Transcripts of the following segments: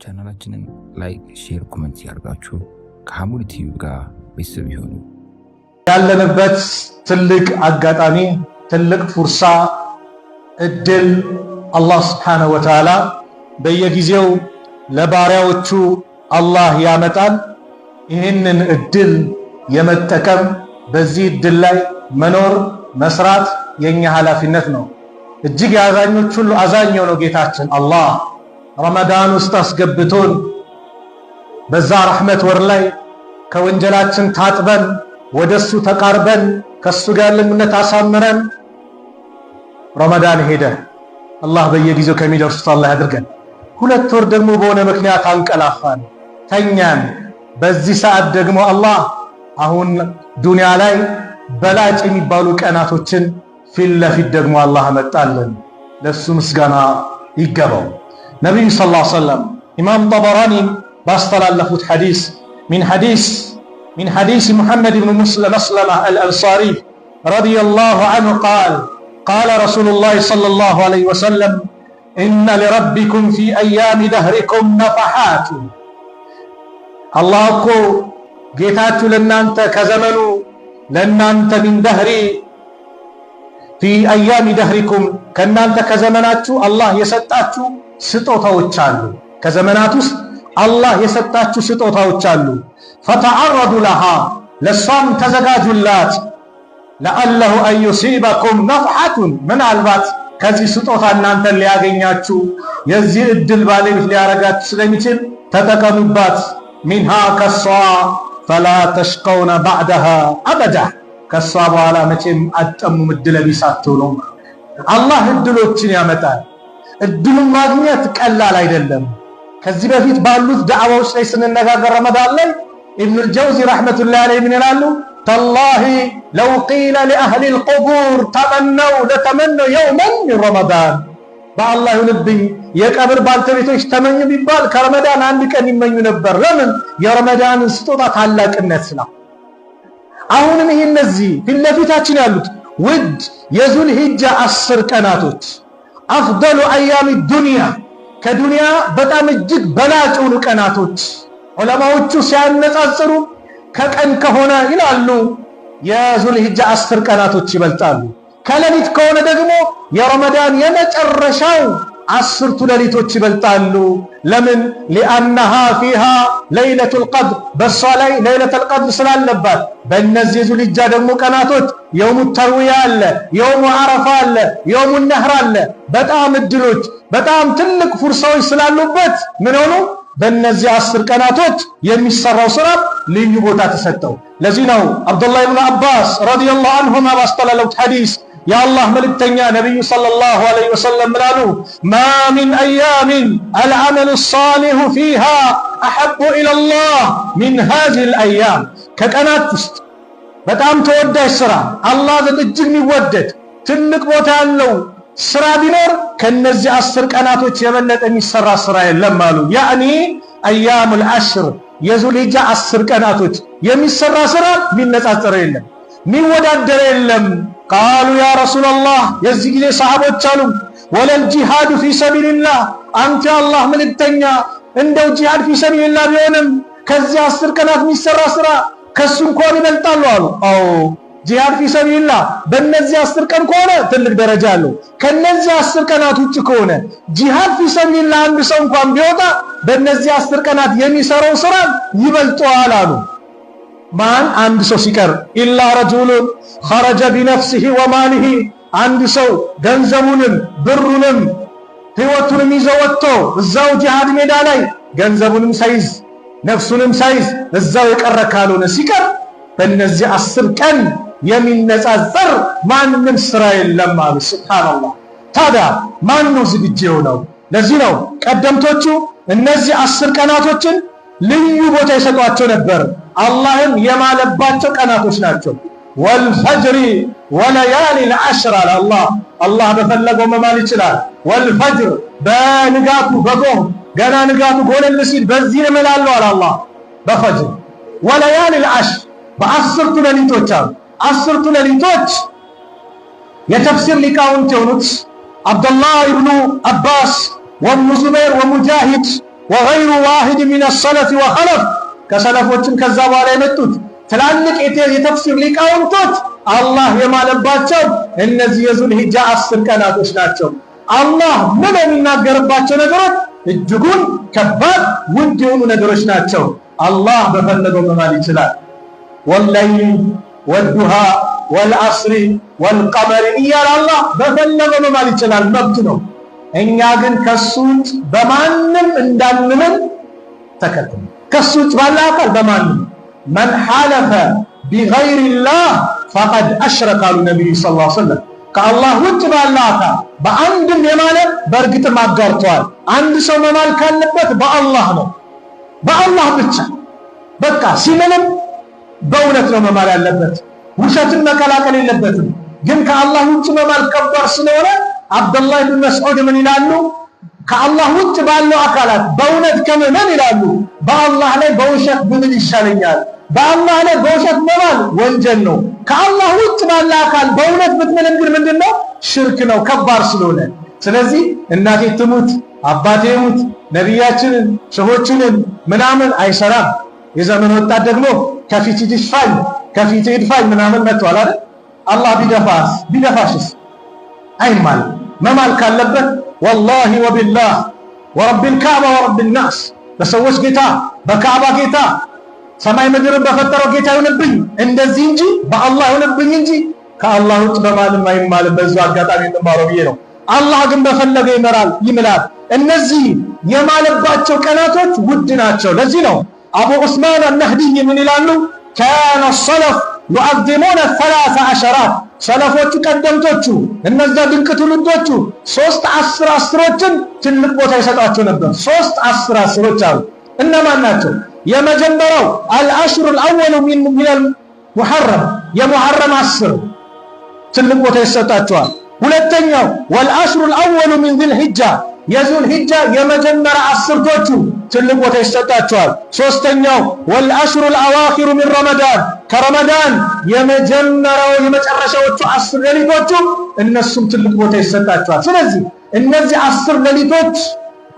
ቻናላችንን ላይክ፣ ሼር፣ ኮሜንት ያርጋችሁ ከሐሙድ ቲቪ ጋር ቤተሰብ ይሁኑ። ያለንበት ትልቅ አጋጣሚ፣ ትልቅ ፉርሳ፣ እድል አላህ Subhanahu Wa Ta'ala በየጊዜው ለባሪያዎቹ አላህ ያመጣል። ይህንን እድል የመጠቀም በዚህ እድል ላይ መኖር መስራት የኛ ኃላፊነት ነው። እጅግ ያዛኞች ሁሉ አዛኝ ነው ጌታችን አላህ ረመዳን ውስጥ አስገብቶን በዛ ረህመት ወር ላይ ከወንጀላችን ታጥበን ወደሱ ተቃርበን ከሱ ጋር ልምነት አሳምረን ረመዳን ሄደ። አላህ በየጊዜው ከሚደርሱት አላህ ያድርገን። ሁለት ወር ደግሞ በሆነ ምክንያት አንቀላፋን ተኛን። በዚህ ሰዓት ደግሞ አላህ አሁን ዱንያ ላይ በላጭ የሚባሉ ቀናቶችን ፊት ለፊት ደግሞ አላህ መጣልን። ለሱ ምስጋና ይገባው። ነብዩ ሰለላሁ ዐለይሂ ወሰለም ኢማም ጠበራኒ ባስተላለፉት ሐዲስ من حديث محمد بن مسلمة الأنصاري رضي الله عنه قال رسول الله صلى الله عليه وسلم إن لربكم في أيام دهركم نفحات الله أكو جيتاتو لنانت كزمنو لنانت من دهري في أيام دهركم كنانت كزمناتو الله يسطاتو ስጦታዎች አሉ። ከዘመናት ውስጥ አላህ የሰጣችሁ ስጦታዎች አሉ። ፈተዓረዱ ለሃ ለሷም ተዘጋጁላት። ለአለሁ አን ዩሲበኩም ነፍሐቱን ምናልባት ከዚህ ስጦታ እናንተን ሊያገኛችሁ የዚህ እድል ባለቤት ሊያረጋችሁ ስለሚችል ተጠቀሙባት። ሚንሃ ከሷ ፈላ ተሽቀውነ ባዕደሃ አበዳ ከሷ በኋላ መቼም አትጠሙም፣ እድለ ቢስ አትሆኑም። አላህ እድሎችን ያመጣል። እድሉን ማግኘት ቀላል አይደለም። ከዚህ በፊት ባሉት ዳዕዋዎች ላይ ስንነጋገር ረመዳን ላይ ኢብኑል ጀውዚ ረሕመቱላሂ ዐለይሂ ምን ይላሉ? ተላሂ ለው ቂለ ሊአህሊ ልቁቡር ተመነው ለተመነው የውመን ሚን ረመዳን። በአላህ ይሁንብኝ የቀብር ባልተቤቶች ተመኙ ቢባል ከረመዳን አንድ ቀን ይመኙ ነበር። ለምን? የረመዳንን ስጦታ ታላቅነት ነው። አሁንም ይህ እነዚህ ፊት ለፊታችን ያሉት ውድ የዙል ሂጃ 10 ቀናቶች አፍደሉ አያሚ ዱንያ ከዱንያ በጣም እጅግ በላጭ የሆኑ ቀናቶች ዑለማዎቹ ሲያነጻጽሩ ከቀን ከሆነ ይላሉ የዙልሂጃ 10 ቀናቶች ይበልጣሉ። ከሌሊት ከሆነ ደግሞ የረመዳን የመጨረሻው 10ቱ ሌሊቶች ይበልጣሉ። ለምን? ሊአነሃ ፊሃ ለይለቱል ቀድር በሷ ላይ ለይለቱል ቀድር ስላለባት። በእነዚህ የዙልሂጃ ደግሞ ቀናቶች የውሙ ተርዊያ አለ፣ የውሙ አረፋ አለ፣ የውሙ ነህር አለ። በጣም እድሎች በጣም ትልቅ ፉርሳዎች ስላሉበት ምን ሆኑ? በእነዚህ 10 ቀናቶች የሚሰራው ስራ ልዩ ቦታ ተሰጠው። ለዚህ ነው አብዱላህ ኢብኑ አባስ ረዲየላሁ ዐንሁማ ባስተላለፉት ሐዲስ የአላህ መልእክተኛ ነቢዩ ሰለላሁ ዐለይሂ ወሰለም ምናሉ? ማ ሚን አያሚን አልዐመሉ ሷሊሁ ፊሃ አሐቡ ኢለላህ ሚን ሃዚሂል አያም። ከቀናት ውስጥ በጣም ተወዳጅ ስራ አላህ ዘንድ እጅግ የሚወደድ ትልቅ ቦታ ያለው ስራ ቢኖር ከነዚህ 10 ቀናቶች የበለጠ የሚሰራ ስራ የለም አሉ። ያኒ አያሙል አሽር የዙልሂጃ 10 ቀናቶች የሚሰራ ስራ የሚነጻጸር የለም፣ የሚወዳደር የለም። ቃሉ ያ ረሱላላህ የዚህ ጊዜ ሰሃቦች አሉ ወለል ጂሃዱ ፊ ሰቢልላህ አንተ አላህ መልእክተኛ እንደው ጂሃድ ፊ ሰቢልላህ ቢሆንም ከዚህ 10 ቀናት የሚሰራ ስራ ከሱ እንኳን ይበልጣሉ አሉ። አዎ ጂሃድ ፊ ሰቢልላህ በእነዚህ 10 ቀን ከሆነ ትልቅ ደረጃ አለው። ከነዚህ 10 ቀናት ውጭ ከሆነ ጂሃድ ፊ ሰቢልላህ አንድ ሰው እንኳን ቢወጣ በእነዚህ 10 ቀናት የሚሰራው ስራ ይበልጠዋል አሉ። ማን? አንድ ሰው ሲቀር ኢላ ረጁሉን ኸረጀ ቢነፍሲሂ ወማሊሂ አንድ ሰው ገንዘቡንም ብሩንም ህይወቱንም ይዞ ወጥቶ እዛው ጂሃድ ሜዳ ላይ ገንዘቡንም ሳይዝ ነፍሱንም ሳይዝ እዛው የቀረ ካልሆነ ሲቀር በእነዚህ 10 ቀን የሚነጻጸር ማንም ስራ የለም አሉ። ሱብሃንአላህ። ታዲያ ማን ነው ዝግጁ የሆነው? ለዚህ ነው ቀደምቶቹ እነዚህ 10 ቀናቶችን ልዩ ቦታ ይሰጧቸው ነበር። አላህም የማለባቸው ቀናቶች ናቸው። ወልፈጅሪ ወለያሊል ዐሽር አለ አላህ። አላህ በፈለገው መማል ይችላል። ወልፈጅር በንጋቱ በጎህ ገና ንጋቱ ጎለል ሲል በዚህ እምላለሁ አለ አላህ በፈጅር። ወለያሊል ዐሽር በ10ቱ ሌሊቶች አሉ። 10ቱ ሌሊቶች የተፍሲር ሊቃውንት የሆኑት አብዱላህ ኢብኑ አባስ ወኢብኑ ዙበይር ወሙጃሂድ ወገይሩ ዋሂድ ሚነ ሰለፍ ወኸለፍ ከሰለፎችም ከዛ በኋላ የመጡት ትላልቅ የተፍሲር ሊቃውንቶች አላህ የማለባቸው እነዚህ የዙል ሂጃ 10 ቀናቶች ናቸው። አላህ ምን የሚናገርባቸው ነገሮች እጅጉን ከባድ ውድ የሆኑ ነገሮች ናቸው። አላህ በፈለገው መማል ይችላል። ወለይሊ ወዱሃ ወልዐስሪ ወልቀመሪ እያለ አላህ በፈለገው መማል ይችላል፣ መብት ነው። እኛ ግን ከሱ ውጭ በማንም እንዳንምል ተከልክለን፣ ከሱ ውጭ ባለ አካል በማንም መን ሐለፈ ቢገይሪላህ ፈቀድ አሽረከ አሉ ነቢዩ ሰለላሁ ዐለይሂ ወሰለም። ከአላህ ውጭ ባለ አካል በአንድም የማለ በእርግጥም አጋርተዋል። አንድ ሰው መማል ካለበት በአላህ ነው፣ በአላህ ብቻ። በቃ ሲምልም በእውነት ነው መማል ያለበት፣ ውሸትን መቀላቀል የለበትም። ግን ከአላህ ውጭ መማል ከባድ ስለሆነ አብዱላህ ብን መስዑድ ምን ይላሉ? ከአላህ ውጭ ባለው አካላት በእውነት ከመመን ይላሉ በአላህ ላይ በውሸት ብምል ይሻለኛል። በአላህ ላይ በውሸት መማል ወንጀል ነው። ከአላህ ውጭ ባለ አካል በእውነት ብትምልም ግን ምንድነው? ሽርክ ነው፣ ከባድ ስለሆነ። ስለዚህ እናቴ ትሙት አባቴ ይሙት ነቢያችንን ሸሆችንን ምናምን አይሰራም። የዘመን ወጣት ደግሞ ከፊት ይድፋኝ ከፊት ይድፋኝ ምናምን መጥቷል አይደል? አላህ ቢደፋሽስ አይማል። መማል ካለበት ወላሂ ወቢላህ ወረቢል ካዕባ ወረቢል ናስ በሰዎች ጌታ በካዕባ ጌታ ሰማይ ምድርን በፈጠረው ጌታ ይሁንብኝ እንደዚህ እንጂ በአላህ ይሁንብኝ እንጂ ከአላህ ውጭ በማንም አይማልም። በዚህ አጋጣሚ እንማረው ብዬ ነው። አላህ ግን በፈለገ ይምላል። እነዚህ የማለባቸው ቀናቶች ውድ ናቸው። ለዚህ ነው አቡ ዑስማን አልነህዲይ ምን ይላሉ? ካነ ሰለፍ ዩዐዚሙነ 3 ዐሸራት ሰለፎቹ ቀደምቶቹ እነዛ ድንቅ ትውልዶቹ 3 10 ትልቅ ቦታ ይሰጣቸው ነበር። 3 10 አሉ። እነማን ናቸው? የመጀመሪያው አልአሽሩ አልአወሉ ሚነል ሙሐረም የሙሐረም 10 ትልቅ ቦታ ይሰጣቸዋል። ሁለተኛው ወልአሽሩ አልአወሉ ሚን ዚል ሂጃ የዙል ሂጃ የመጀመሪያ 10ቶቹ ትልቅ ቦታ ይሰጣቸዋል። ሶስተኛው ወልአሽሩ አልአዋኺሩ ሚን ረመዳን ከረመዳን የመጀመሪያው የመጨረሻዎቹ 10 ሌሊቶቹ እነሱም ትልቅ ቦታ ይሰጣቸዋል። ስለዚህ እነዚህ 10 ሌሊቶች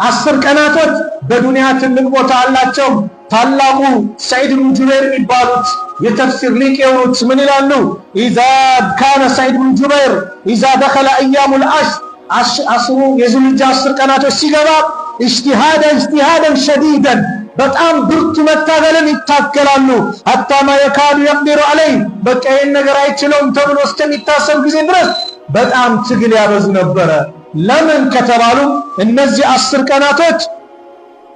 10 ቀናቶች በዱንያ ትልቅ ቦታ አላቸው። ታላቁ ሰዒድ ብን ጁበይር የሚባሉት የተፍሲር ሊቅ የሆኑት ምን ይላሉ? ኢዛ ካነ ሰዒድ ብን ጁበይር ኢዛ ደኸለ አያሙል አሽሩ የዙል ሂጃ 10 ቀናቶች ሲገባ ኢጅቲሃደን ሸዲደን በጣም ብርቱ መታገልን ይታገላሉ። ሐታ ማ የካዱ የቅዲሩ ዐለይህ በቃ ይህን ነገር አይችለውም ተብሎ እስከሚታሰብ ጊዜ ድረስ በጣም ትግል ያበዙ ነበረ። ለምን ከተባሉ እነዚህ 10 ቀናቶች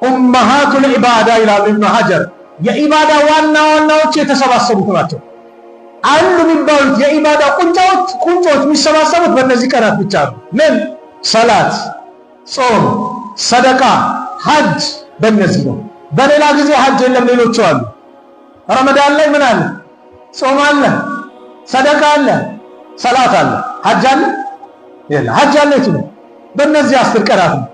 ኡመሃቱል ዒባዳ ይላሉ ኢብኑ ሐጀር የዒባዳ ዋናዎች የተሰባሰቡት ናቸው። አሉ የሚባሉት የዒባዳ ቁንጮች የሚሰባሰቡት በእነዚህ ቀናት ብቻ ነው። ምን? ሰላት፣ ጾም፣ ሰደቃ፣ ሐጅ በእነዚህ ነው። በሌላ ጊዜ ሐጅ የለም፣ ሌሎቹ አሉ። ረመዳን ላይ ምን አለ? ጾም አለ፣ ሰደቃ አለ፣ ሰላት አለ። ሐጅ አለ? የለም። ሐጅ አለ የቱ ነው? በእነዚህ 10 ቀናት ነው።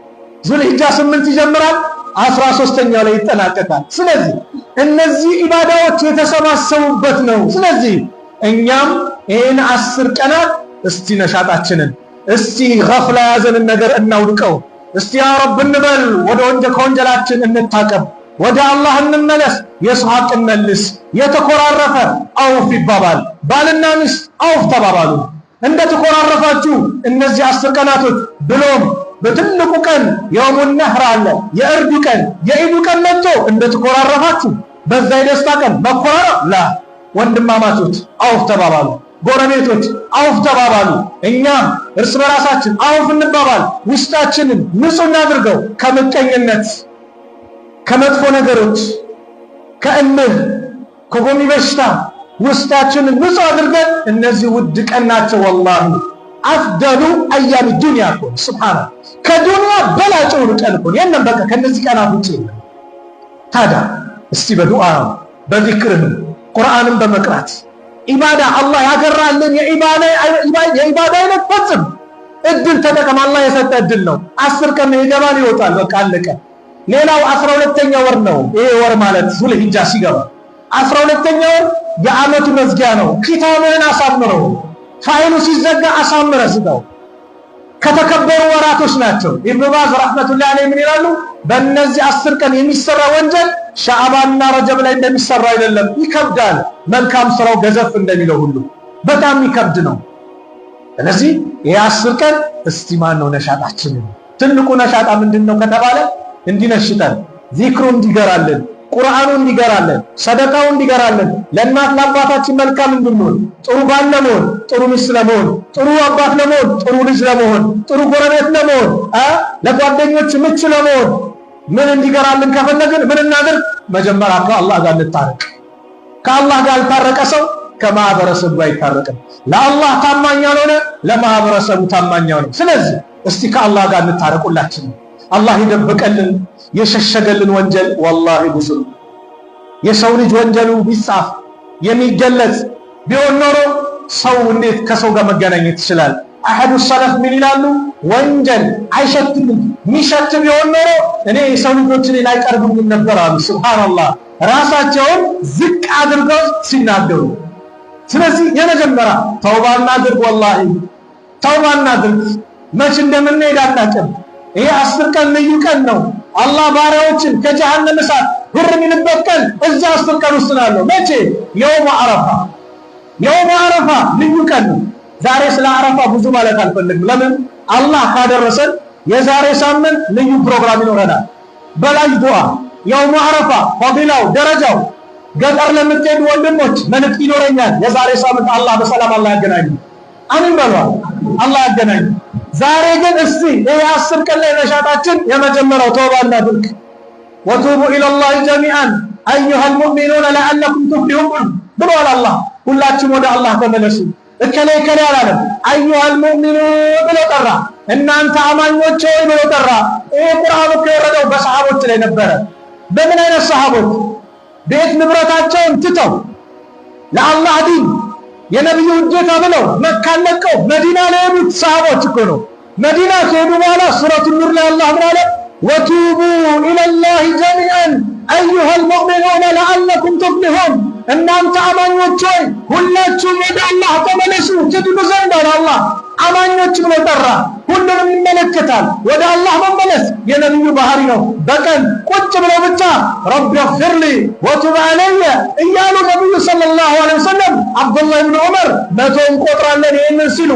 ዙል ሂጃ 8 ይጀምራል፣ 13ኛው ላይ ይጠናቀቃል። ስለዚህ እነዚህ ኢባዳዎች የተሰባሰቡበት ነው። ስለዚህ እኛም ይህን 10 ቀናት እስቲ ነሻጣችንን እስቲ ገፍላ ያዘንን ነገር እናውድቀው። እስቲ ያ ረብ እንበል፣ ከወንጀላችን እንታቀብ፣ ወደ አላህ እንመለስ፣ የሰው ሐቅ እንመልስ። የተኮራረፈ አውፍ ይባባል። ባልና ሚስት አውፍ ተባባሉ። እንደ ተኮራረፋችሁ እነዚህ 10 ቀናቶች ብሎም በትልቁ ቀን የውሙን ነህር አለ የእርዱ ቀን የኢዱ ቀን መጥቶ እንደ ተኮራረፋችሁ በዛ የደስታ ቀን መኮራረፍ ላ ወንድማማቾች አውፍ ተባባሉ። ጎረቤቶች አውፍ ተባባሉ። እኛም እርስ በራሳችን አውፍ እንባባል። ውስጣችንን ንጹህ እናድርገው ከምቀኝነት፣ ከመጥፎ ነገሮች፣ ከእልህ፣ ከጎሚ በሽታ ውስጣችንን ንጹህ አድርገን እነዚህ ውድ ቀን ናቸው። ወላሂ አፍደሉ አያም ዱንያ እኮ ሱብሃንአላህ ከዱንያ በላጭው ቀን እኮ የለም። በቃ ከነዚህ ቀናት ውጪ የለም። ታዲያ እስቲ በዱዓ በዚክር ቁርአንን በመቅራት ኢባዳ አላህ ያገራልን የኢባዳ አይነት ፈጽም እድል ተጠቀም። አላህ የሰጠ እድል ነው። 10 ቀን ይገባል ይወጣል፣ በቃ አለቀ። ሌላው 12ኛ ወር ነው። ይሄ ወር ማለት ዙል ሂጃ ሲገባ 12ኛ ወር የዓመቱ መዝጊያ ነው። ኪታብህን አሳምረው፣ ፋይሉ ሲዘጋ አሳምረ ስጠው። ከተከበሩ ወራቶች ናቸው። ኢብኑ ባዝ ረህመቱላሂ ዐለይሂ ምን ይላሉ? በእነዚህ 10 ቀን የሚሰራ ወንጀል ሻዕባንና ረጀብ ላይ እንደሚሰራ አይደለም፣ ይከብዳል። መልካም ስራው ገዘፍ እንደሚለው ሁሉ በጣም ይከብድ ነው። ስለዚህ ይሄ 10 ቀን እስቲ ማን ነው ነሻጣችን? ትልቁ ነሻጣ ምንድነው ከተባለ እንዲነሽጠን፣ ዚክሩ እንዲገራልን፣ ቁርአኑ እንዲገራልን፣ ሰደቃው እንዲገራልን፣ ለእናት ለአባታችን መልካም እንድንሆን፣ ጥሩ ባል ለመሆን፣ ጥሩ ሚስት ለመሆን፣ ጥሩ አባት ለመሆን፣ ጥሩ ልጅ ለመሆን፣ ጥሩ ጎረቤት ለመሆን፣ ለጓደኞች ምቹ ለመሆን ምን እንዲገራልን ከፈለግን ምን እናድርግ? መጀመሪያ ከአላህ ጋር እንታረቅ። ከአላህ ጋር ያልታረቀ ሰው ከማህበረሰቡ አይታረቅም። ለአላህ ታማኝ ያልሆነ ለማህበረሰቡ ታማኝ ያልሆነ። ስለዚህ እስቲ ከአላህ ጋር እንታረቁላችን። አላህ ይደብቀልን የሸሸገልን ወንጀል ወላሂ ብዙ ነው። የሰው ልጅ ወንጀሉ ቢጻፍ የሚገለጽ ቢሆን ኖሮ ሰው እንዴት ከሰው ጋር መገናኘት ይችላል? አሐዱ ሰለፍ ምን ይላሉ? ወንጀል አይሸትም፣ ሚሸት ቢሆን ኖሮ እኔ የሰው ልጆችን አይቀርቡኝም ነበር አሉ። ሱብሃንአላህ፣ ራሳቸውን ዝቅ አድርገው ሲናገሩ። ስለዚህ የመጀመሪያ ተውባ እናድርግ። ወላሂ ተውባ እናድርግ። መች እንደምንሄድ አናውቅም። ይሄ 10 ቀን ልዩ ቀን ነው። አላህ ባሪያዎችን ከጀሃነም እሳት ብር የሚልበት ቀን እዛ 10 ቀን ውስጥ ነው። መቼ? የውም አረፋ። የውም አረፋ ልዩ ቀን ነው። ዛሬ ስለ አረፋ ብዙ ማለት አልፈልግም። ለምን? አላህ ካደረሰን የዛሬ ሳምንት ልዩ ፕሮግራም ይኖረናል። በላይ ዱዓ የውም አረፋ ፈዲላው ደረጃው ገጠር ለምትሄዱ ወንድሞች መልእክት ይኖረኛል። የዛሬ ሳምንት አላህ በሰላም አላህ ያገናኝ። አሚን በሉ። አላህ ያገናኝ። ዛሬ ግን እስቲ ይሄ 10 ቀን ላይ ነሻጣችን የመጀመሪያው ተውባ እናድርግ። ወቱቡ ኢለላሂ ጀሚዓን አዩሃል ሙእሚኑነ ለዐለኩም ቱፍሊሑን ብሏል አላህ። ሁላችሁም ወደ አላህ ተመለሱ። እከሌ አላለም። አዩሃል ሙእሚኑን ብሎ ጠራ። እናንተ አማኞች ሆይ ብሎ ጠራ። ይሄ ቁርአን እኮ የወረደው በሰሃቦች ላይ ነበረ። በምን አይነት ሰሃቦች? ቤት ንብረታቸውን ትተው ለአላህ ዲን የነብዩ ውዴታ ብለው መካን ለቀው መዲና ላይ የሄዱት ሰሃቦች እኮ ነው። መዲና ከሄዱ በኋላ ሱረቱ ኑር ላይ አላህ ምን አለ? ወቱቡ ኢለላሂ ጀሚዓን አዩሃል ሙእሚኑነ ለዐለኩም ቱፍሊሑን። እናንተ አማኞች ሆይ ሁላችሁም ወደ አላህ ተመለሱ ትድኑ ዘንድ አለ አላህ። አማኞች ብሎ ጠራ። ሁሉንም ይመለከታል። ወደ አላህ መመለስ የነብዩ ባህሪ ነው። በቀን ቁጭ ብለው ብቻ ረቢ ግፊርሊ ወቱብ ዐለየ እያሉ ነብዩ ሰለላሁ ዐለይሂ ወሰለም አብዱላህ ኢብኑ ዑመር 100 እንቆጥራለን ይህንን ሲሉ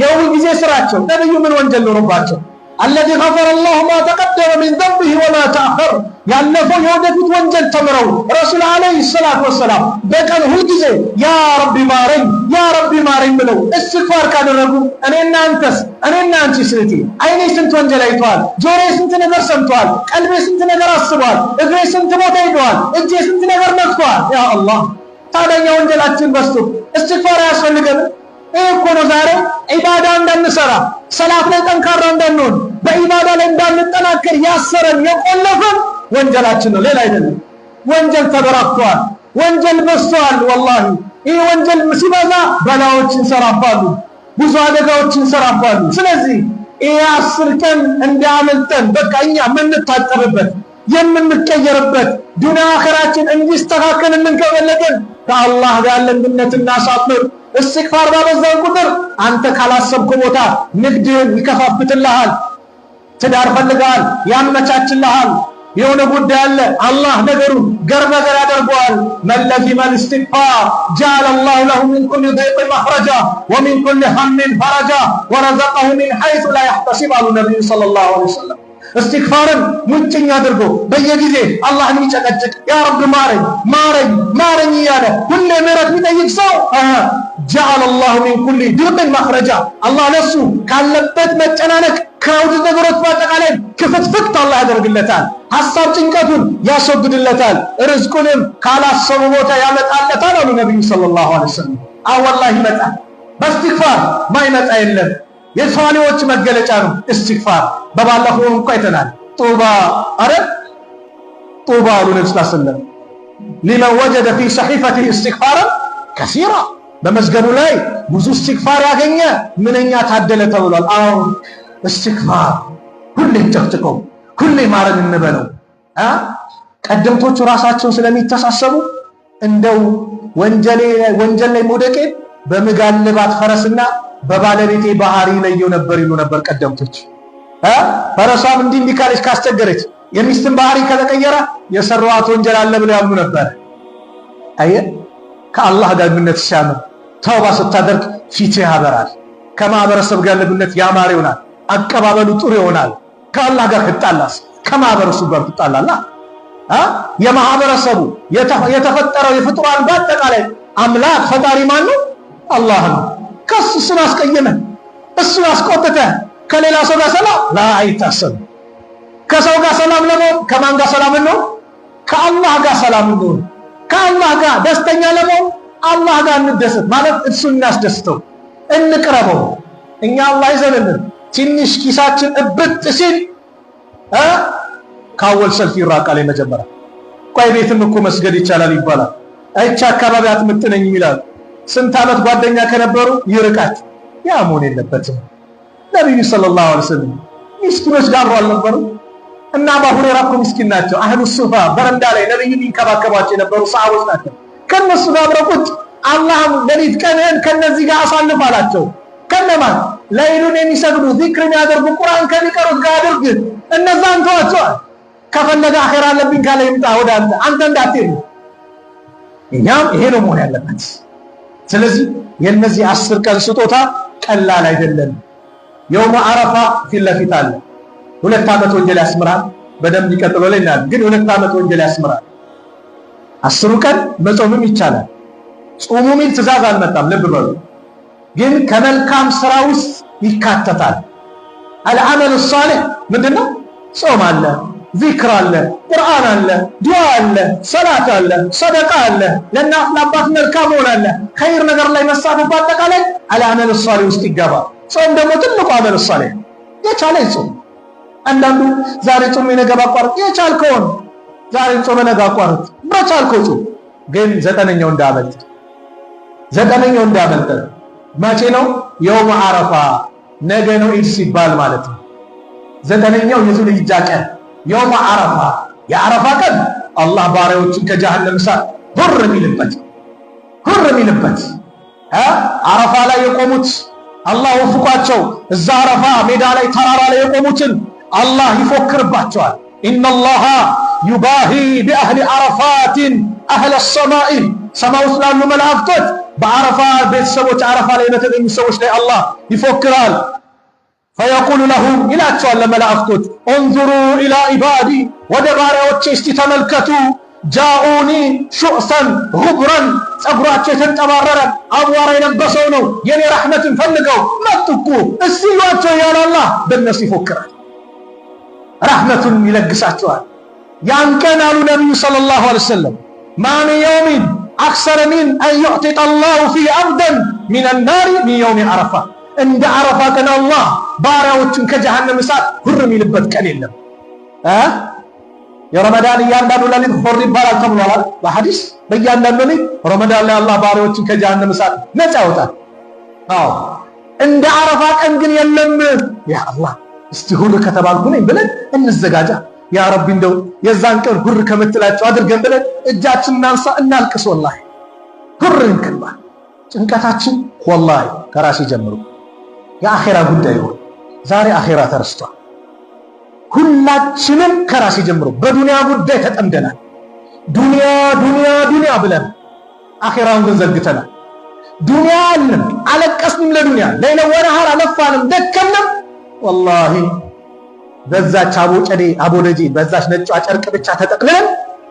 የሁል ጊዜ ስራቸው። ነብዩ ምን ወንጀል ኖሮባቸው? አለዚ ገፈረ አላሁ ማ ተቀደመ ሚን ዘንቢሂ ወማ ተአኸር። ያለፈው የወደፊት ወንጀል ተምረው ረሱል ዐለይሂ ሰላቱ ወሰላም በቀን ሁል ጊዜ ያ ረቢ ማረኝ ያ ረቢ ማረኝ ብለው እስትግፋር ካደረጉ እኔና አንተስ እኔና አንቺ ስቲ አይኔ ስንት ወንጀል አይቷል፣ ጆሮዬ ስንት ነገር ሰምቷል፣ ቀልቤ ስንት ነገር አስቧል፣ እግሬ ስንት ቦታ ሄዷል፣ እጄ ስንት ነገር ነክቷል። ያ አላህ ታዲያ ወንጀላችን በዝቶ እስትግፋር አያስፈልገንም? ይህ እኮ ነው ዛሬ ዒባዳ እንዳንሰራ ሰላት ላይ ጠንካራ እንዳንሆን በዒባዳ ላይ እንዳንጠናከር ያሰረን የቆለፈን ወንጀላችን ነው፣ ሌላ አይደለም። ወንጀል ተበራክቷል፣ ወንጀል በዝቷል። ወላሂ ይህ ወንጀል ሲበዛ በላዎች እንሰራባሉ፣ ብዙ አደጋዎች እንሰራባሉ። ስለዚህ ይህ 10 ቀን እንዳያመልጠን በቃ እኛ የምንታጠብበት የምንቀየርበት ዱንያ አኺራችን እንዲስተካከል እንከበለገን ከአላህ ጋር ያለን ግንኙነት እናሳምር። እስትግፋር ባበዛን ቁጥር አንተ ካላሰብከው ቦታ ንግድህን ይከፋፍትልሃል። ትዳር ፈልጋል ያመቻችልሃል። የሆነ ጉዳይ አለ አላህ ነገሩን ገር ነገር ያደርገዋል። መለዚመል እስትግፋር ጀዐለ አላሁ ለሁ ሚን ኩሊ ضይቅ መኽረጃ ወሚን ኩሊ ሀምን ፈረጃ ወረዘቀሁ ሚን ሐይሱ ላ የሕተሲብ አሉ ነቢዩ ሰለላሁ ዐለይሂ ወሰለም። እስትግፋርን ሙጭኝ አድርጎ በየጊዜ አላህን የሚጨቀጭቅ ያ ረብ ማረኝ ማረኝ ማረኝ እያለ ሁሌ ምህረት የሚጠይቅ ሰው ጀዐለ አላሁ ሚን ኩሊ ضይቅ መኽረጃ አላህ ለሱ ካለበት መጨናነቅ ከውድ ነገሮች በአጠቃላይ ክፍትፍት አላህ ያደርግለታል። ሐሳብ ጭንቀቱን ያስወግድለታል። ርዝቁንም ካላሰቡ ቦታ ያመጣለታል አሉ ነብዩ ሰለላሁ ዐለይሂ ወሰለም። ወላሂ ይመጣል። በእስትግፋር ማይመጣ የለም። የሷሊዎች መገለጫ ነው እስትግፋር። በባለፈው እንኳን አይተናል። ጡባ አረ ጡባ አሉ ነብዩ ሰለላሁ ዐለይሂ ወሰለም ሊመን ወጀደ ፊ ሰሒፈቲሂ እስትግፋራ ከሲራ። በመዝገቡ ላይ ብዙ እስትግፋር ያገኘ ምንኛ ታደለ ተብሏል። አዎ እስትግፋር ሁሌ ጨቅጭቀው ሁሌ ማረን እንበለው። ቀደምቶቹ ራሳቸውን ስለሚተሳሰቡ እንደው ወንጀል ላይ መውደቄ በምጋልባት ፈረስና በባለቤቴ ባህሪ ለየው ነበር ይሉ ነበር ቀደምቶች። ፈረሷም እንዲህ ካለች ካስቸገረች የሚስትን ባህሪ ከተቀየረ የሰራዋት ወንጀል አለ ብለው ያምኑ ነበር። አየ ከአላህ ጋር ግንኙነት ሲያምር ተውባ ስታደርግ ፊት ያበራል። ከማህበረሰብ ጋር ግንኙነት ያማረ ይሆናል። አቀባበሉ ጥሩ ይሆናል። ከአላህ ጋር ትጣላስ ከማህበረሰቡ ጋር ትጣላላ። የማህበረሰቡ የተፈጠረው የፍጡራን በአጠቃላይ አምላክ ፈጣሪ ማን ነው? አላህ ነው። እሱን አስቀየመ፣ እሱን አስቆጥተ ከሌላ ሰው ጋር ሰላም አይታሰብም። ከሰው ጋር ሰላም ለመሆን ከማን ጋር ሰላም ነው? ከአላህ ጋር ሰላም ነው። ከአላህ ጋር ደስተኛ ለመሆን አላህ ጋር እንደሰት ማለት እሱን እናስደስተው፣ እንቅረበው። እኛ አላህ ይዘንልን። ትንሽ ኪሳችን እብጥ ሲል ካወል ሰልፍ ይራቃል። የመጀመሪያ ቆይ ቤትም እኮ መስገድ ይቻላል ይባላል። አይቻ አካባቢ አትምጥነኝ ይላል። ስንት ዓመት ጓደኛ ከነበሩ ይርቃት። ያ መሆን የለበትም። ነብዩ ሰለላሁ ዐለይሂ ወሰለም ምስኪኖች ጋር አልነበሩ እና አቡ ሁረይራ እኮ ምስኪን ናቸው። አህሉ ሱፋ በረንዳ ላይ ነብዩን ይንከባከባቸው የነበሩ ሰሃቦች ናቸው። ከነሱ ጋር አብረቁት አላህም ሌሊት ቀንን ከነዚህ ጋር አሳልፍ አላቸው። ከነማን ለይሉን የሚሰግዱ ዚክር የሚያደርጉ ቁርአን ከሚቀሩት ጋር አድርግ። እነዛን ተዋቸዋል። ከፈለገ አኺራ አለብኝ ካለ ይምጣ ወደ አንተ እንዳትሄዱ። እኛም ይሄ ነው መሆን ያለበት። ስለዚህ የነዚህ 10 ቀን ስጦታ ቀላል አይደለም። የውመ አረፋ ፊት ለፊት አለ። 2 ዓመት ወንጀል ያስምራል። በደንብ ይቀጥሎ ላይ እናል ግን 2 ዓመት ወንጀል ያስምራል። 10 ቀን መጾምም ይቻላል። ጾሙ ሚል ትእዛዝ አልመጣም። ልብ በሉ። ግን ከመልካም ስራ ውስጥ ይካተታል። አልዓመል ሷሊህ ምንድነው? ጾም አለ፣ ዚክር አለ፣ ቁርአን አለ፣ ዱዓ አለ፣ ሰላት አለ፣ ሰደቃ አለ፣ ለእናት ለአባት መልካም መሆን አለ፣ ኸይር ነገር ላይ መሳተፍ በአጠቃላይ አልዓመል ሷሊህ ውስጥ ይገባል። ጾም ደግሞ ትልቁ አመል ሷሊህ የቻለ ይጾም። አንዳንዱ ዛሬ ጾም ነገ ባቋርጥ የቻልከውን ዛሬ ጾም ነገ አቋርጥ በቻልከው ጾም። ግን ዘጠነኛው እንዳመልጥ መቼ ነው? የውመ አረፋ ነገ ነው ኢድ ሲባል ማለት ነው። ዘጠነኛው የዙልሂጃ ቀን የውመ አረፋ የአረፋ ቀን አላህ ባሪያዎችን ከጀሃነም እሳት ሁር የሚልበት አረፋ ላይ የቆሙት አላህ ወፍቋቸው እዛ አረፋ ሜዳ ላይ ተራራ ላይ የቆሙትን አላህ ይፎክርባቸዋል። ኢነላሃ ዩባሂ ቢአህሊ አረፋትን አህለ ሰማኢ ሰማይ ውስጥ ላሉ መላእክቶች በአረፋ ቤተሰቦች አረፋ ላይ በተገኙ ሰዎች ላይ አላህ ይፎክራል። ፈየቁሉ ለሁም ይላቸዋል ለመላእክቶች እንዙሩ ኢላ ኢባዲ ወደ ባሪያዎቼ እስቲ ተመልከቱ። ጃኡኒ ሹዕሰን ጉብረን ጸጉራቸው የተንጠባረረ አቧራ የለበሰው ነው የኔ ረሕመትን ፈልገው መጡ እኮ እስቲ ይሏቸው እያለ አላህ በእነሱ ይፎክራል። ረሕመቱን ይለግሳቸዋል። ያን ቀን አሉ ነቢዩ ሰለላሁ ዐለይሂ ወሰለም ማ ሚን የውሚን አክሰረ ሚን አን ዩዕቲቀ አላሁ ፊህ አብደን ሚነ ናሪ ሚን የውሚ አረፋ። እንደ አረፋ ቀን አላህ ባሪያዎችን ከጀሃነም እሳት ሁር የሚልበት ቀን የለም። የረመዳን እያንዳንዱ ሌሊት ሁር ይባላል ተብሏል በሐዲስ። በእያንዳንዱ ሌሊት ረመዳን ላይ አላህ ባሪያዎችን ከጀሃነም እሳት ነፃ ያወጣል። እንደ አረፋ ቀን ግን የለም። ያ አላህ እስቲ ሁር ከተባልኩ ነኝ ብለን እንዘጋጃ። ያ ረቢ እንደው የዛን ቀን ሁር ከምትላቸው አድርገን ብለን እጃችንን እናንሳ፣ እናልቅስ። ወላሂ ሁር እንክባ። ጭንቀታችን ወላሂ ከራሴ ጀምሮ የአኺራ ጉዳይ ነው። ዛሬ አኺራ ተረስቷል። ሁላችንም ከራሴ ጀምሮ በዱንያ ጉዳይ ተጠምደናል። ዱንያ ብለን አኺራውን ግን ዘግተናል። ዱንያ አለን፣ አለቀስንም ለዱንያ ለይለ ወነሃር አለፋንም ደከምንም። ወላሂ በዛች አቦደጂ በዛች ነጯ ጨርቅ ብቻ ተጠቅልለን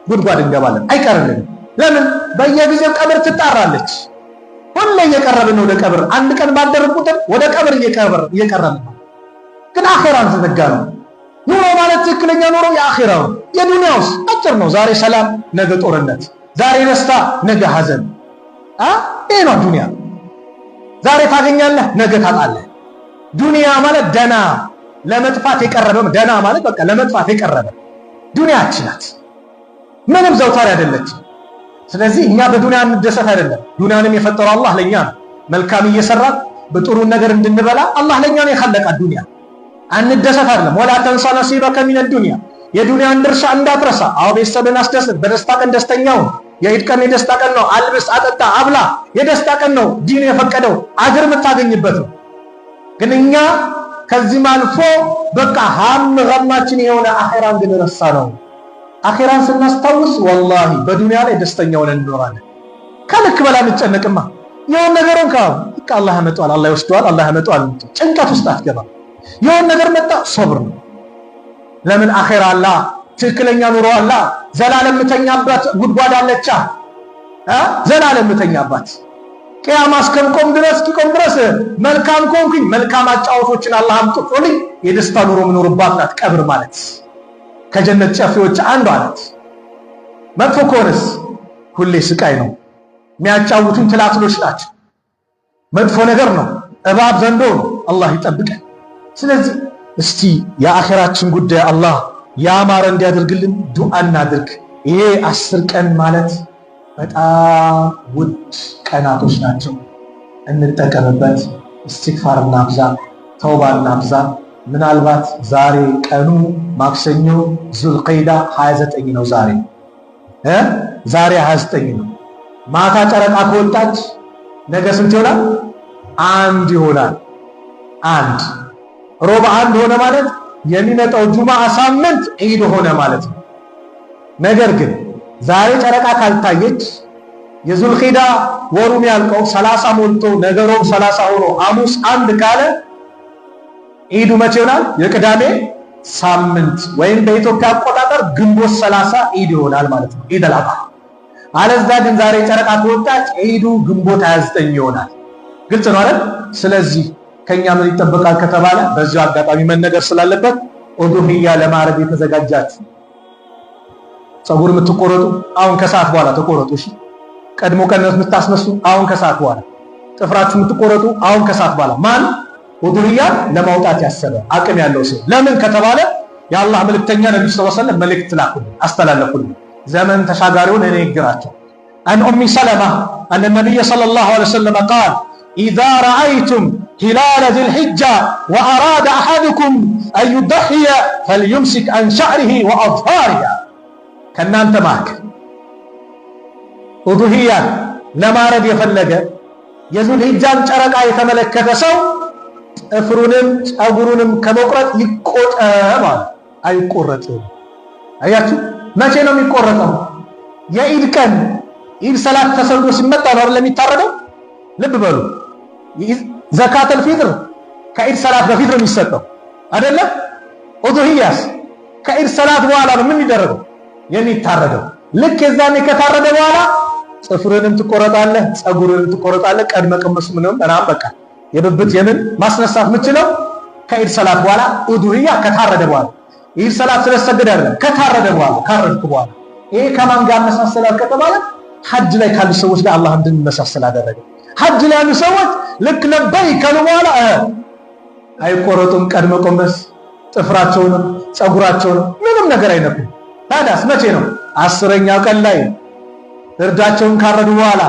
ጉድጓድ እንገባለን። አይቀርልንም። ለምን? በየጊዜው ቀብር ትጣራለች። ሁሌ እየቀረብን ነው ወደ ቀብር። አንድ ቀን ባደረግ ቁጥር ወደ ቀብር እየቀረብን ነው። ግን አኺራን ተዘጋ ነው። ኑሮ ማለት ትክክለኛ ኑሮ የአኺራው። የዱንያውስ አጭር ነው። ዛሬ ሰላም፣ ነገ ጦርነት፣ ዛሬ ደስታ፣ ነገ ሐዘን። ይሄ ነው ዱንያ። ዛሬ ታገኛለህ፣ ነገ ታጣለህ። ዱንያ ማለት ደና ለመጥፋት የቀረበ ደና ማለት በቃ ለመጥፋት የቀረበ ዱንያችን ናት። ምንም ዘውታሪ አይደለችም። ስለዚህ እኛ በዱንያ እንደሰት አይደለም። ዱንያንም የፈጠረው አላህ ለኛ ነው። መልካም እየሰራን በጥሩ ነገር እንድንበላ አላህ ለኛ ነው የኸለቃት። ዱንያ አንደሰት አይደለም። ወላ ተንሳ ነሲበከ ሚነ ዱንያ የዱንያን ድርሻ እንዳትረሳ። አዎ ቤተሰብን አስደስት። በደስታ ቀን ደስተኛው። የኢድ ቀን የደስታ ቀን ነው። አልብስ፣ አጠጣ፣ አብላ። የደስታ ቀን ነው። ዲን የፈቀደው አጅር የምታገኝበት ነው። ግን እኛ ከዚህም አልፎ በቃ ገማችን የሆነ አኺራን ግን ረሳ ነው። አኺራን ስናስታውስ ወላሂ በዱንያ ላይ ደስተኛ ሆነን እንኖራለን። ከልክ በላይ እንጨነቅማ የሆነ ነገርን በቃ አላህ ያመጣዋል፣ አላህ ይወስደዋል፣ አላህ ያመጣዋል። ጭንቀት ውስጥ አትገባም። የሆነ ነገር መጣ ሶብር ነው። ለምን አኺራ አላ ትክክለኛ ኑሮ አላ ዘላለም ምተኛባት ጉድጓድ አለቻ ዘላለም ምተኛባት ቂያማ እስከምቆም ድረስ መልካም ኮንኩኝ መልካም አጫውቶችን አላህ አምጥቶልኝ የደስታ ኑሮ ምኖርባት ናት ቀብር ማለት ከጀነት ጨፌዎች አንዷ ናት። መጥፎ ከሆነስ ሁሌ ስቃይ ነው። የሚያጫውቱን ትላትሎች ናቸው። መጥፎ ነገር ነው። እባብ ዘንዶ ነው። አላህ ይጠብቀን። ስለዚህ እስቲ የአኺራችን ጉዳይ አላህ ያማረ እንዲያደርግልን ዱዓ እናድርግ። ይሄ 10 ቀን ማለት በጣም ውድ ቀናቶች ናቸው። እንጠቀምበት። ኢስቲግፋር እናብዛ፣ ተውባ እናብዛ። ምናልባት ዛሬ ቀኑ ማክሰኞ ዙልቀይዳ 29 ነው። ዛሬ 29 ነው። ማታ ጨረቃ ከወጣች ነገ ስንት ይሆናል? 1 ይሆናል። 1 ሮብ 1 ሆነ ማለት የሚመጣው ጁማዓ ሳምንት ዒድ ሆነ ማለት ነው። ነገር ግን ዛሬ ጨረቃ ካልታየች የዙልኺዳ ወሩም ያልቀው 30 ሞልቶ ነገ ሮብ 30 ሆኖ ሐሙስ 1 ካለ ዒዱ መቼ ይሆናል? የቅዳሜ ሳምንት ወይም በኢትዮጵያ አቆጣጠር ግንቦት 30 ዒድ ይሆናል ማለት ነው። ዒድ አልአድሃ። አለዛ ግን ዛሬ ጨረቃ ከወጣች ዒዱ ግንቦት 29 ይሆናል። ግልጽ ነው አይደል? ስለዚህ ከኛ ምን ይጠበቃል ከተባለ በዚህ አጋጣሚ መነገር ስላለበት ኡዱሂያ ለማረድ የተዘጋጃችሁ ፀጉር የምትቆረጡ አሁን ከሰዓት በኋላ ተቆረጡ። እሺ ቀድሞ ቀነት የምታስነሱ አሁን ከሰዓት በኋላ፣ ጥፍራችሁ የምትቆረጡ አሁን ከሰዓት በኋላ። ማን ኡዱሂያ ለማውጣት ያሰበ አቅም ያለው ሰው። ለምን ከተባለ የአላህ መልእክተኛ ነብዩ ሰለላሁ ዐለይሂ ወሰለም መልእክት ላኩልን፣ አስተላለፉልን። ዘመን ተሻጋሪውን እኔ ይግራቸው አን ኡሚ ሰለማ አን ነብዩ ሰለላሁ ዐለይሂ ወሰለም قال إذا رأيتم هلال ذي الحجة وأراد أحدكم أن يضحي فليمسك عن شعره وأظفاره ከናንተ ማክ ኡዱሂያን ለማረድ የፈለገ የዙል ሂጃን ጨረቃ የተመለከተ ሰው ጥፍሩንም ጸጉሩንም ከመቁረጥ ይቆጠብ። አይቆረጥም። አያችሁ፣ መቼ ነው የሚቆረጠው? የኢድ ቀን ኢድ ሰላት ተሰግዶ ሲመጣ ነው አይደል የሚታረደው? ልብ በሉ። ዘካተል ፊጥር ከኢድ ሰላት በፊት ነው የሚሰጠው አይደለም? ኡዱሂያስ ከኢድ ሰላት በኋላ ነው ምን የሚደረገው? የሚታረደው። ልክ የዛኔ ከታረደ በኋላ ጥፍርንም ትቆረጣለህ፣ ጸጉርንም ትቆረጣለህ። ቀድመ ቀመሱ ምንም እናም በቃ የብብት የምን ማስነሳት የምችለው ከኢድ ሰላት በኋላ ኡዱሂያ ከታረደ በኋላ። ኢድ ሰላት ስለሰገደ አይደለም፣ ከታረደ በኋላ ካረድኩ በኋላ። ይሄ ከማን ጋር መሳሰላል ከተባለ ሐጅ ላይ ካሉ ሰዎች ጋር አላህ እንድንመሳሰል አደረገ። ሐጅ ላይ ያሉ ሰዎች ልክ ለበይ ካሉ በኋላ አይቆረጡም። ቀድመ ቀመስ ጥፍራቸውንም ጸጉራቸውንም ምንም ነገር አይነኩም። ታዲያስ መቼ ነው? 10ኛው ቀን ላይ እርዳቸውን ካረዱ በኋላ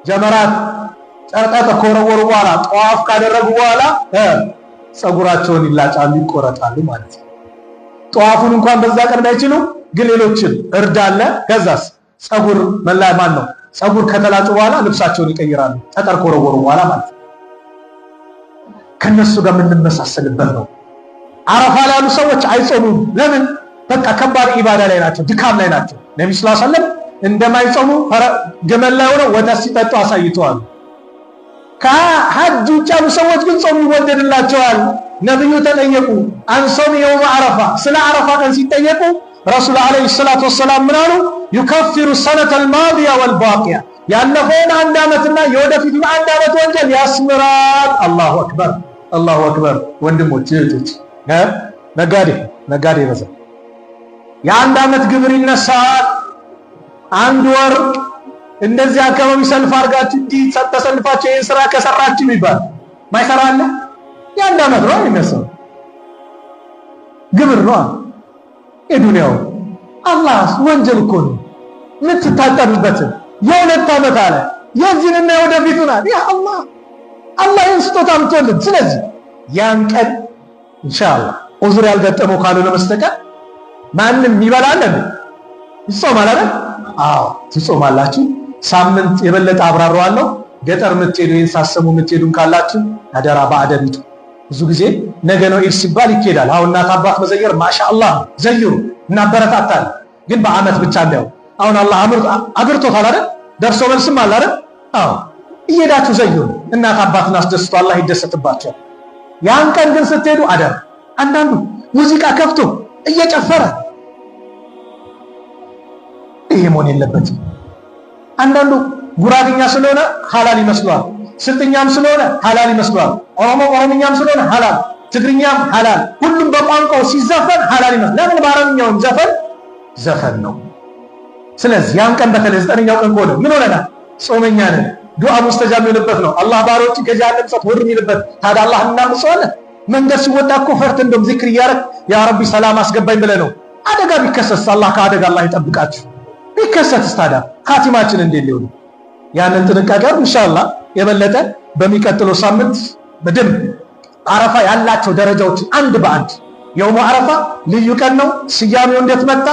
ጀመራት ጨርቃ ከወረወሩ በኋላ ጧፍ ካደረጉ በኋላ ጸጉራቸውን ይላጫሉ፣ ይቆረጣሉ ማለት ነው። ጧፉን እንኳን በዛ ቀን ባይችሉ ግን ሌሎችን እርዳለ። ከዛስ ጸጉር መላይ ማን ነው? ጸጉር ከተላጩ በኋላ ልብሳቸውን ይቀይራሉ፣ ጠጠር ከወረወሩ በኋላ ማለት ነው። ከነሱ ጋር የምንመሳሰልበት ነው። አረፋ ላይ ያሉ ሰዎች አይጾሙም። ለምን? በቃ ከባድ ኢባዳ ላይ ናቸው፣ ድካም ላይ ናቸው። ነብዩ ሰለላሁ ዐለይሂ ወሰለም እንደማይጾሙ ገመል ላይ ሆነው ወተት ሲጠጡ አሳይተዋል። ከሐጅ ውጭ ያሉ ሰዎች ግን ጾም ይወደድላቸዋል። ነብዩ ተጠየቁ አንሶም የውም አረፋ፣ ስለ አረፋ ቀን ሲጠየቁ ረሱል ዐለይሂ ሰላቱ ወሰላም ምን አሉ? ይከፍሩ ሰነተ አልማዲያ ወልባቂያ፣ ያለፈውን 1 ዓመትና የወደፊቱን 1 ዓመት ወንጀል ያስምራል። አላሁ አክበር፣ አላሁ አክበር። ወንድሞች እህቶች፣ ነጋዴ ይበዛል። የ1 ዓመት ግብር ይነሳል። 1 ወር እንደዚህ አካባቢ ሰልፍ አድርጋችሁ እንዲህ ተሰልፋችሁ ይሄን ስራ ከሰራችሁ ይባል ማይሰራ አለ? የ1 ዓመት ነው የሚነሳው ግብር ነው የዱንያው። አላህ ወንጀል እኮ ነው የምትታጠብበት። የ2 ዓመት አለ የዚህንና የወደፊቱን አለ። ያ አላህ ይህን ስጦታ አምጥቶልን። ስለዚህ ያን ቀን ኢንሻአላህ ዑዝር ያልገጠመው ካልሆነ በስተቀር ማንም ይበላል ይጾማል አይደል? አዎ ትጾማላችሁ። ሳምንት የበለጠ አብራራዋለሁ። ገጠር የምትሄዱ ይህን ሳሰሙ የምትሄዱም ካላችሁ አደራ በአደቢቱ ብዙ ጊዜ ነገ ነው ኢድ ሲባል ይኬዳል። አሁን እናት አባት መዘየር ማሻአላህ ዘይሩ እናበረታታለን። ግን በአመት ብቻ እንዳው አሁን አላህ አግርቶታል አይደል? ደርሶ መልስም አለ አይደል? አዎ እየሄዳችሁ ዘይሩ፣ እናት አባትን አስደስቱ፣ አላህ ይደሰትባቸው። ያን ቀን ግን ስትሄዱ አደር አንዳንዱ ሙዚቃ ከፍቶ እየጨፈረ ይሄ መሆን የለበትም። አንዳንዱ ጉራግኛ ስለሆነ ሐላል ይመስለዋል፣ ስልጥኛም ስለሆነ ሐላል ይመስለዋል፣ ኦሮምኛም ስለሆነ ሐላል፣ ትግርኛም ሐላል፣ ሁሉም በቋንቋው ሲዘፈን ሐላል ይመስላል። ለምን? በአረብኛውም ዘፈን ነው። ስለዚህ ያን ቀን በተለይ 9ኛው ቀን ከሆነ ምን ሆነናል? ጾመኛ ነን። ዱዓ ሙስተጃብ የሚሆንበት ነው። አላህ ባሮችን ከጀሃነም እሳት ወር የሚልበት። ታዲያ አላህ እናምፀዋለን? መንገድ ሲወጣ እኮ ፈርት እንደም ዚክር እያረግ ያ ረቢ ሰላም አስገባኝ ብለህ ነው። አደጋ ቢከሰት አላህ ከአደጋ አላህ ይጠብቃችሁ። ቢከሰትስ ታዲያ ካቲማችን እንዴት ሊሆን? ያንን ጥንቃቄ ኢንሻአላህ የበለጠ በሚቀጥለው ሳምንት በደንብ አረፋ ያላቸው ደረጃዎችን አንድ በአንድ የውሙ አረፋ ልዩ ቀን ነው። ስያሜው እንዴት መጣ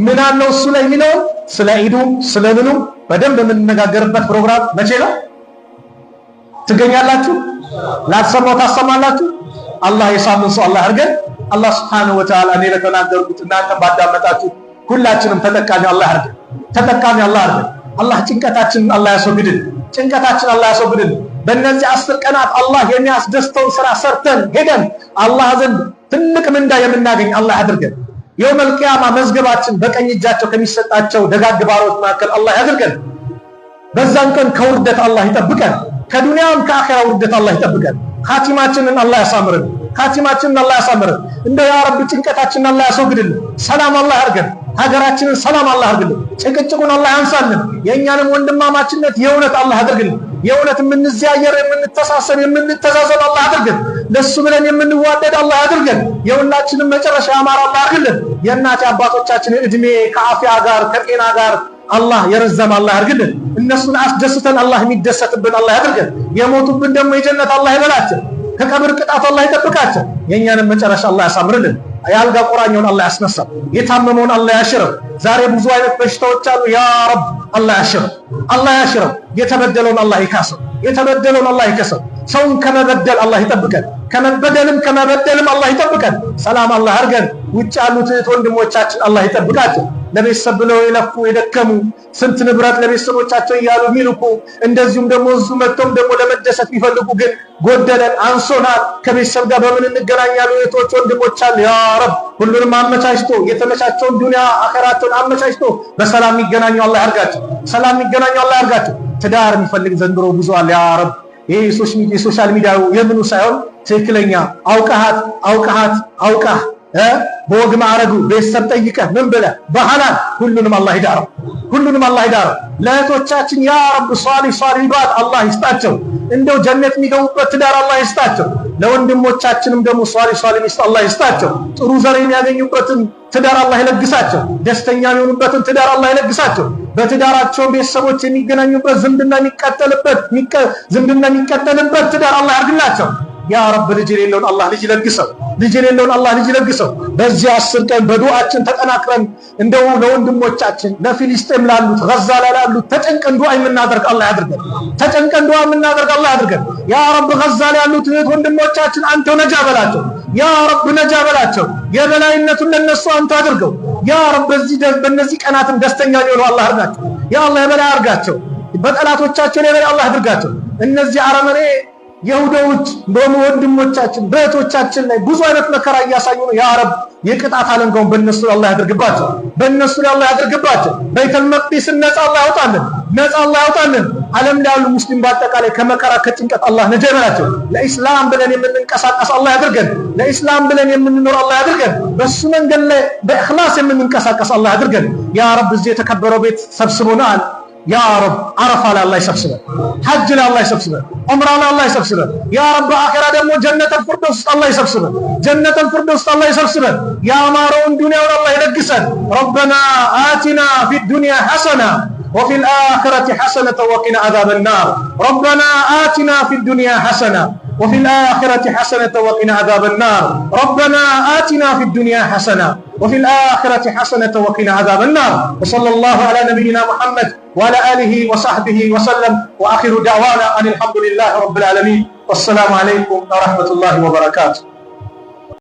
ምን አለው እሱ ላይ የሚለውን ስለ ኢዱ ስለ ምኑ በደንብ የምንነጋገርበት ፕሮግራም መቼ ነው? ትገኛላችሁ? ላትሰማው ታሰማላችሁ? አላህ የሳምንት ሰው አላህ አድርገን። አላህ Subhanahu Wa Ta'ala እኔ ለተናገርኩት እናንተ ባዳመጣችሁ ሁላችንም ተጠቃሚ አላህ አድርገን። ተጠቃሚ አላህ አድርገን። አላህ ጭንቀታችንን አላህ ያስወግድልን። ጭንቀታችንን አላህ ያስወግድልን። በእነዚህ 10 ቀናት አላህ የሚያስደስተውን ስራ ሰርተን ሄደን አላህ ዘንድ ትልቅ ምንዳ የምናገኝ አላህ አድርገን። የውመል ቂያማ መዝገባችን በቀኝ እጃቸው ከሚሰጣቸው ደጋግ ባሮች መካከል አላህ ያድርገን። በዛን ቀን ከውርደት አላህ ይጠብቀን። ከዱንያም ከአኺራ ውርደት አላህ ይጠብቀን። ኻቲማችንን አላህ ያሳምረን። ኻቲማችንን አላህ ያሳምረን። እንደው ያ ረብ ጭንቀታችንን አላህ ያስወግድልን። ሰላም አላህ ያርገን። ሀገራችንን ሰላም አላህ ያርግልን። ጭቅጭቁን አላህ ያንሳልን። የእኛንም ወንድማማችነት የእውነት አላህ ያድርግልን። የእውነት የምንዘያየር የምንተሳሰብ የምንተዛዘብ አላህ ያድርገን። ለሱ ብለን የምንዋደድ አላህ ያድርገን። የሁላችንም መጨረሻ ያማረ አላህ ያርግልን። የእናት አባቶቻችንን እድሜ ከአፊያ ጋር ከጤና ጋር አላህ የረዘመ አላህ ያርግልን። እነሱን አስደስተን አላህ የሚደሰትብን አላህ ያድርገን። የሞቱብን ደግሞ የጀነት አላህ ይበላቸው። ከቀብር ቅጣት አላህ ይጠብቃቸው። የእኛንም መጨረሻ አላህ ያሳምርልን። የአልጋ ቁራኛውን አላህ ያስነሳው። የታመመውን አላህ ያሽረው። ዛሬ ብዙ አይነት በሽታዎች አሉ። ያ ረብ አላህ ያሽረው፣ አላህ ያሽረው። የተበደለውን አላህ ይካሰው፣ የተበደለውን አላህ ይከሰው። ሰውን ከመበደል አላህ ይጠብቀን፣ ከመበደልም አላህ ይጠብቀን። ሰላም አላህ አድርገን። ውጭ ያሉት ወንድሞቻችን አላህ ይጠብቃቸው። ለቤተሰብ ብለው የለፉ የደከሙ ስንት ንብረት ለቤተሰቦቻቸው እያሉ የሚልኩ እንደዚሁም ደግሞ እዙ መጥተውም ደግሞ ለመደሰት የሚፈልጉ ግን ጎደለን አንሶናል ከቤተሰብ ጋር በምን እንገናኛሉ? የቶች ወንድሞች አሉ። ያ ረብ ሁሉንም አመቻችቶ የተመቻቸውን ዱንያ አኺራቸውን አመቻችቶ በሰላም የሚገናኙ አላህ ያርጋቸው። ሰላም የሚገናኙ አላህ ያርጋቸው። ትዳር የሚፈልግ ዘንድሮ ብዙ አለ። ያ ረብ ይሄ የሶሻል ሚዲያው የምኑ ሳይሆን ትክክለኛ አውቃህ በወግ ማዕረጉ ቤተሰብ ጠይቀህ ምን ብለህ በሐላል ሁሉንም አላህ ይዳረው፣ ሁሉንም አላህ ይዳረው። ለእህቶቻችን ያ ረብ ሷሊባት አላህ ይስጣቸው። እንደው ጀነት የሚገቡበት ትዳር አላህ ይስጣቸው። ለወንድሞቻችንም ደግሞ ሷሊ ሚስት አላህ ይስጣቸው። ጥሩ ዘር የሚያገኙበትን ትዳር አላህ ይለግሳቸው። ደስተኛ የሚሆኑበትን ትዳር አላህ ይለግሳቸው። በትዳራቸው ቤተሰቦች የሚገናኙበት ዝምድና የሚቀጠልበት ትዳር አላህ ያርግላቸው። ያ ረብ ልጅ የሌለውን አላህ ልጅ ይለግሰው፣ ልጅ የሌለውን አላህ ልጅ ይለግሰው። በዚህ 10 ቀን በዱዓችን ተጠናክረን እንደው ለወንድሞቻችን ለፊሊስጤም ላሉት ጋዛ ላሉት ተጨንቀን ዱዓ የምናደርግ አላህ ያድርገን። ተጨንቀን ዱዓ የምናደርግ አላህ ያድርገን። ያ ረብ ጋዛ ያሉት ወንድሞቻችን አንተው ነጃ በላቸው። ያ ረብ ነጃ በላቸው። የበላይነቱን ለነሱ አንተ አድርገው። ያ ረብ በእነዚህ ቀናትም ደስተኛ ሊሆኑ አላህ አድርጋቸው። ያ አላህ የበላይ አድርጋቸው። በጠላቶቻቸው የበላይ አላህ አድርጋቸው። እነዚህ አረመኔ የሁዶች በወንድሞቻችን በእህቶቻችን ላይ ብዙ አይነት መከራ እያሳዩ ነው። ያ ረብ የቅጣት አለንጋውን በእነሱ ላይ አላህ ያድርግባቸው፣ በእነሱ ላይ አላህ ያድርግባቸው። በይተል መቅዲስን ነፃ አላህ ያውጣልን፣ ነፃ አላህ ያውጣልን። ዓለም ላይ ያሉ ሙስሊም በአጠቃላይ ከመከራ ከጭንቀት አላህ ነጃ ይበላቸው። ለኢስላም ብለን የምንንቀሳቀስ አላህ ያድርገን፣ ለኢስላም ብለን የምንኖር አላህ ያድርገን። በሱ መንገድ ላይ በእኽላስ የምንንቀሳቀስ አላህ ያድርገን። ያ ረብ እዚህ የተከበረው ቤት ሰብስቦናል። ያ ረብ አረፋ ላይ አላህ ይሰብስበን፣ ሐጅ ላይ አላህ ይሰብስበን፣ ዑምራ ላይ አላህ ይሰብስበን። ያ ረብ አኺራ ደግሞ ጀነተል ፊርደውስ አላህ ይሰብስበን፣ ጀነተል ፊርደውስ አላህ ይሰብስበን። ያማረውን ዱንያውን አላህ ይለግሰን። ረበና አቲና ፊድ ዱንያ ሐሰና وفي الآخرة حسنة وقنا عذاب النار. ربنا آتنا في الدنيا حسنة وفي الآخرة حسنة وقنا عذاب النار. ربنا آتنا في الدنيا حسنة وفي الآخرة حسنة وقنا عذاب النار. وصلى الله على نبينا محمد وعلى آله وصحبه وسلم، وآخر دعوانا أن الحمد لله رب العالمين، والسلام عليكم ورحمة الله وبركاته.